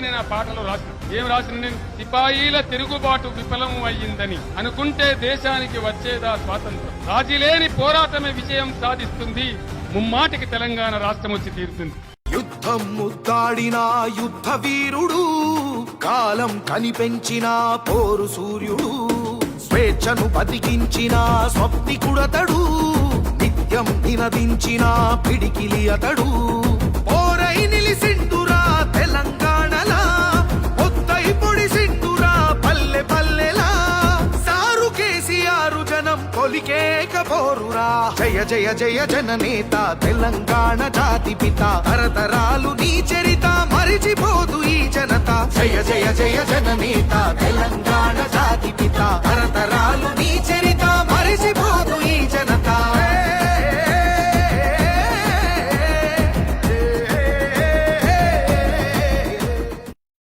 నేను ఆ పాటలో రాసిన ఏం రాసిన నేను సిపాయిల తిరుగుబాటు విఫలం అయ్యిందని అనుకుంటే దేశానికి వచ్చేదా స్వాతంత్రం, రాజీలేని పోరాటమే విజయం సాధిస్తుంది, ముమ్మాటికి తెలంగాణ రాష్ట్రం వచ్చి తీరుతుంది. యుద్ధం ముద్దాడిన యుద్ధ వీరుడు, కాలం కనిపెంచిన పోరు సూర్యుడు, స్వేచ్ఛను బతికించిన స్వప్నికుడతడు, నిత్యం నినదించిన పిడికిలి అతడు, పోరై నిలిసిండురా తెలంగాణలా, పొత్తై పొడిసిండురా పల్లె పల్లెలా, సారు కేసీఆర్ జనం కొలికేక పోరురా, జయ జయ జయ జననేత తెలంగాణ జాతి పిత, తరతరాలు నీ చరిత మరిచిపోదు ఈ జనత, జయ జయ జయ జననేత తెలంగాణ జాతి పిత, తరతరాలు